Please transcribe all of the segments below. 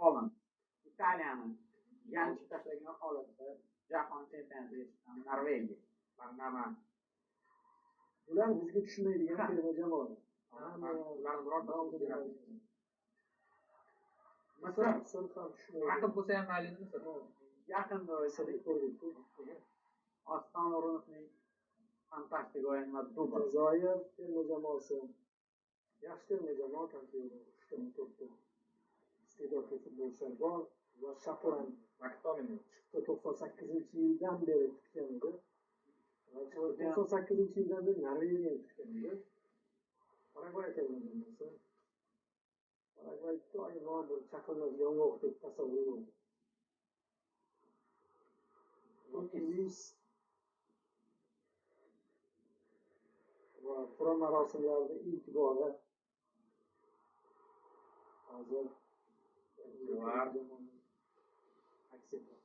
Holand Italiyani yanchib tashlagan holatda jahon chempionatiga chiqqan Norvegiya. Panama. Ular bizga tushmaydigan terma jamoa. Ular birorta Misr ham tushmaydi. Raqib bo'lsa ham mayli Misr. Yaqinda o'yinda ko'rdik. Oston O'runovning fantastik o'yini va dubl. Jazoir terma jamoasi. Yaxshi terma jamoa tarkibida 3 to'rtta iste'dodli futbolchilar bor va Shotland Maktomin 98-yildan beri kutgan edi. 98-yildan beri Norvegiya kutgan edi. Paragvay terma jamoasi. Paragvay doimo bir chaqilmas yong'oqdek tasavvur bo'ldi. Tunis va qur'a marosimlarida ilk bora hozir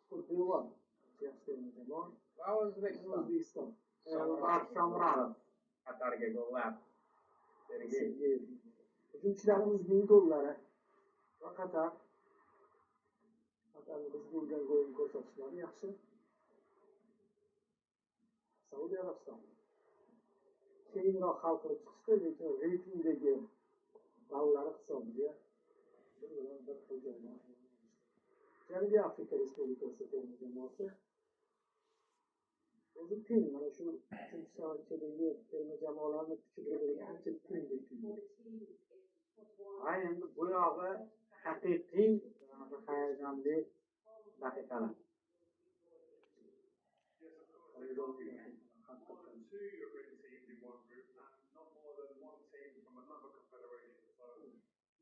Xuddivar yaxshi terma jamoa va O'zbekiston. Shomurodov Qatarga gollar. Hujumchilarimizning gollari va Qatarni biz bo'lgan golni ko'rsatishlari yaxshi. Saudiya Arabistoni keyinroq hal qilib chiqishdi, lekin reytingdagi ballari hisobiga bir xil joyda. Janubiy Afrika Respublikasi terma jamoasi o'zi teng, mana shu 3-savatchadagi terma jamoalarni kuchi bir-biriga ancha tengdek tuyuladi. Endi bu yog'i haqiqiy hayajonli daqiqalar.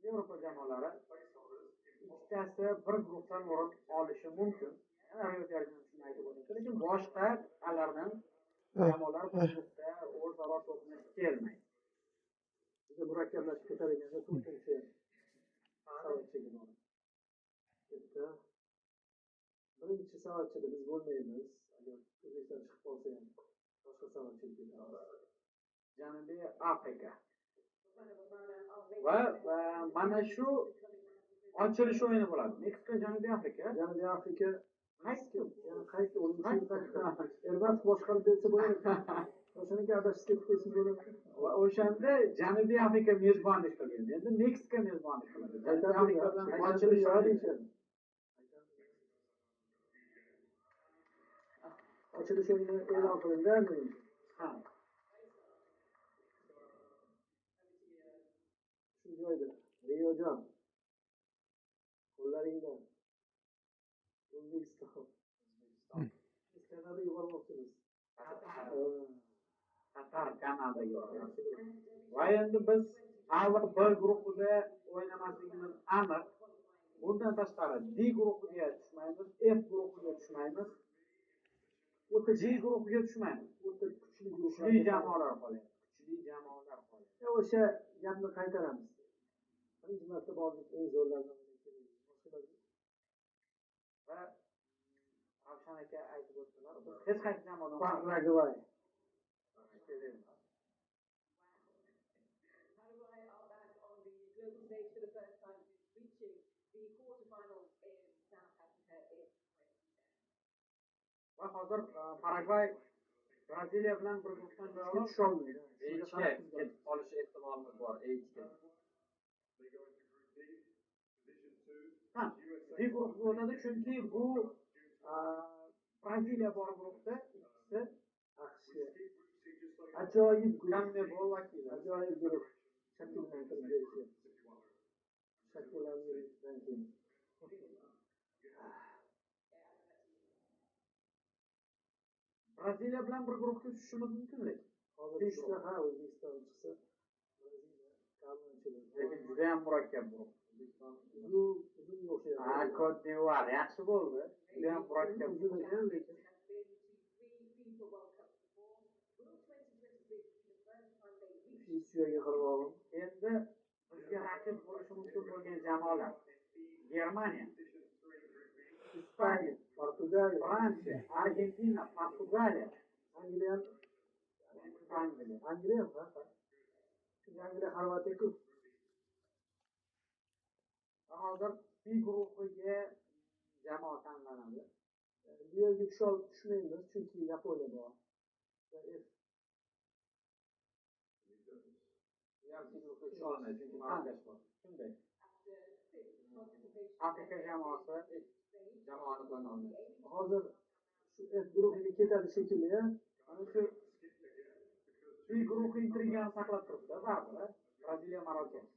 Yevropa jamoalari ikkitasi bir guruhdan o'rin olishi mumkin. Shuni aytib o'tdim. Lekin boshqa allardan jamoalar bu guruhda o'zaro to'qnash kelmaydi. Juda murakkablashib ketarganda 4-savatchaga boradi. Bitta birinchi savatchada biz bo'lmaymiz. Agar O'zbekiston chiqib qolsa ham boshqa savatchaga ketamiz. Janubiy Afrika. Va mana shu ochilish o'yini bo'ladi. Meksika Janubiy Afrika. Janubiy Afrika qaytdi Erbat boshqarib bersa bo'ladi. O'shanaga adashib ketib qo'ysiz bo'ladi. Va o'shanda Janubiy Afrika mezbonlik qilgan. Endi Meksika mezbonlik qiladi. Janubiy Afrika bilan ochilish o'yini. Ochilish o'yini e'lon qilindi. Ha. Shu joyda Riyojon qo'llaringdan O'zbekiston. Biz Kanadaga yubormoqchimiz. Qatar Kanadaga yubormoqchimiz. Va endi biz avval B guruhida o'ynamasligimiz aniq. Bundan tashqari D guruhiga tushmaymiz, F guruhiga tushmaymiz. O'ta G guruhiga tushmaymiz. O'ta kuchli jamoalar qoladi. O'sha gapni qaytaramiz. Birinchi marta bordik eng zo'rlardan va Ravshan aka aytib o'tdilar. Biz hech qaysi jamoadan Paragvay. Va hozir Paragvay Braziliya bilan bir guruhdan tusha olmaydi. Olishi ehtimolimiz bor. B guruhga o'tadi chunki bu Braziliya bor guruhda ikkisi AQShga ajoyib CONMEBOL vakili. Ajoyib guruh shakllantirib berishyapti. Shakllantirishdan keyin Braziliya bilan bir guruhga tushishimiz mumkin lekin. Hozir ishda O'zbekiston chiqsa Braziliya kamchilik. Lekin juda ham murakkab guruh. Uzun o'xshaydi. Cote d'Ivoire yaxshi bo'ldi. Juda ham murakkab uzun lekin Fiziyaga qarab endi bizga raqib bo'lishi mumkin bo'lgan jamoalar Germaniya, Ispaniya, Portugaliya, Fransiya, Argentina, Portugaliya, Angliya, Xorvatiya. Hozir B guruhiga jamoa tanlanadi. Bu yerga tushmaymiz chunki Yaponiya bor. Shunday. Afrika jamoasi jamoani tanlaydi. Hozir shu F guruhiga ketadi shekilli. Mana shu B guruhi intrigani saqlab turibdi, baribir. Braziliya, Marokash.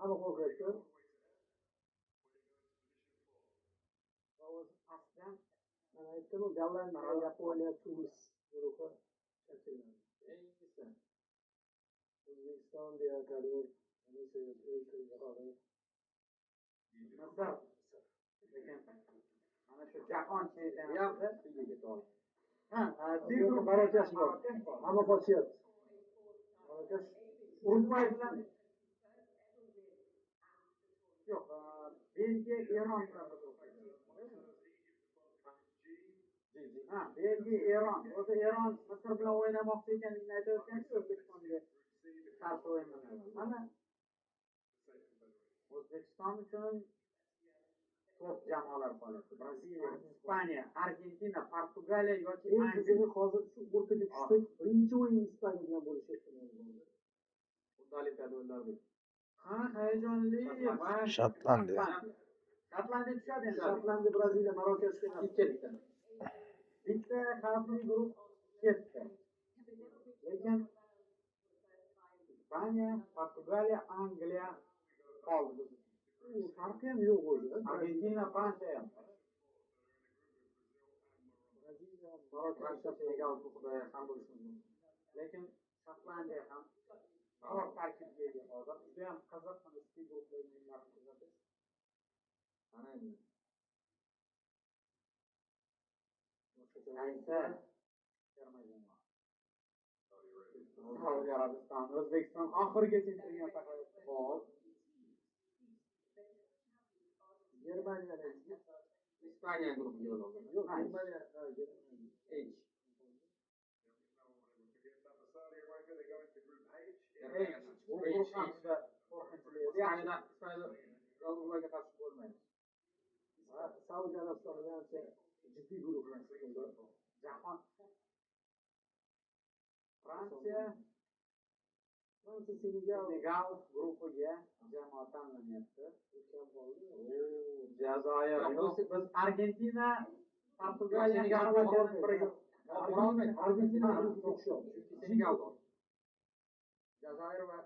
Aniq o'qiyapti. Pastdan Mana aytdim-ku, Gollandiya, Yaponiya, Tunis guruhi shakllanadi. Eng O'zbekiston deyotadi. Misr, Misr. Lekin mana shu jahon chempionatida uyga ketadi. B guruhi Marokash bor. Hamma qochyapti. Marokash Urugvay bilan yo'q, Belgiya, Eron bilan Belgiya, Eron. O'zi Eron Misr bilan o'ynamoqchi ekanligini aytayotganda O'zbekistonga qarshi o'ynamaydi. Mana O'zbekiston uchun top jamoalar qoladi. Braziliya, Ispaniya, Argentina, Portugaliya yoki Angliya. Hozir shu o'rtaga tushsak, birinchi o'yin Ispaniya bilan bo'lishi ehtimoli bor. Undalik o'yinlar. Hayajonli. Shotlandiya. Shotlandiya tushadi endi. Shotlandiya, Braziliya, Marokashga ketdi. Bitta xavfli guruh ketdi. Lekin Ispaniya, Portugaliya, Angliya qoldi. Farqi ham yo'q o'zi. Argentina, Fransiya ham. Braziliya, Marokash, Senegal guruhida ham bo'lishi mumkin. Lekin Shotlandiya ham to'g'ri tarkibga ega hozir. Juda ham qiziq mana shu guruhdagi o'yinlarni kuzatish. Mana endi. Qaysi terma jamoa? Saudiya Arabistoni, O'zbekiston oxirigacha intrigan saqlayapti. Hop. Germaniya, Ispaniya guruhiga yo'l oldi. yo'q, Germaniya, H. Bu guruh ham juda qo'rqinchli. Ispaniyaga qarshi bo'lmaydi. Saudiya Arabistoni ancha jiddiy guruh. Jahon Fransiya, Senegal guruhiga jamoa tanlanyapti. Jazoir. Biz Argentina, Portugaliya, Gollandiyani birga Argentina Senegal bor. Jazoir va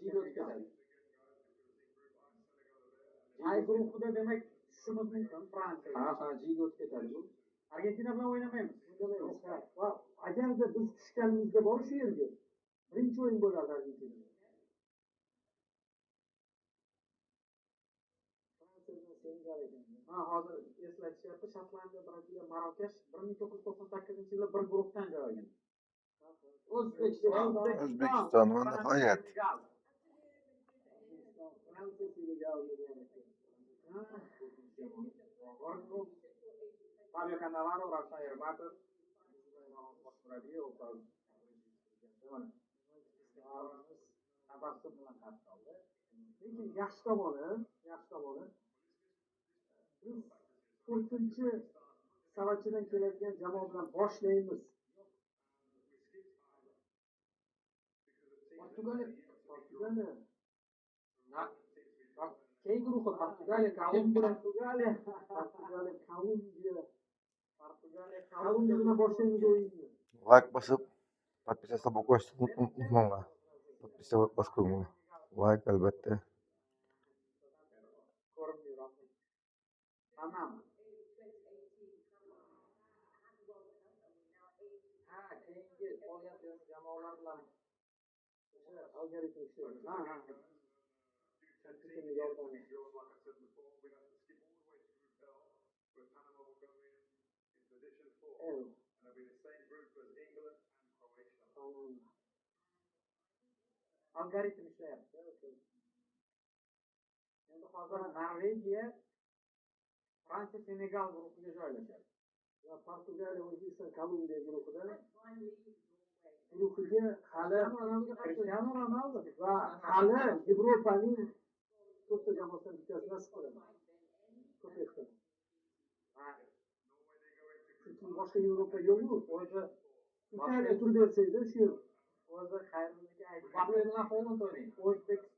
Jigo o'tkazadi. Ay guruhida demak tushishimiz mumkin Fransiya. Jigo o'tkazadi. Argentina bilan o'ynamaymiz. Va agarda biz tushganimizda bor shu yerga birinchi o'yin bo'ladi Argentina. Hozir eslatishyapti, Shotlandiya, Braziliya, Marokash 1998-yilda bir guruhdan joy olgan. O'zbekiston va nihoyat Fransiya, Senegal Fabio Cannavaro, Rafael Hermatov, lekin yaxshi tomoni biz 4-savatchadan keladigan jamoa bilan boshlaymiz. Portugaliya key guruhi Portugaliya, Kolumbiya bilan boshlaymiz o'yinni. Like bosib, подписаться unutmanglar. Подписаться bosib qo'yinglar. Like albatta. Panama. Keyingi qolgan jamoalar bilan algoritm ishlaydi. Algoritm ishlayapti. Endi hozir Norvegiya, Fransiya, Senegal guruhiga joylashadi. Va Portugaliya, O'zbekiston, Kolumbiya guruhiga hali Cristiano Ronaldo va hali Yevropaning to'rtta jamoadan bittasi nasib qiladi. To'rt ehtimol. Chunki boshqa Yevropa yo'q-ku. O'zi Italiya tur bersaydi shu yer. o'zi xayriniga aytib Bahrayn bilan Holand o'ynaydi. O'zbekiston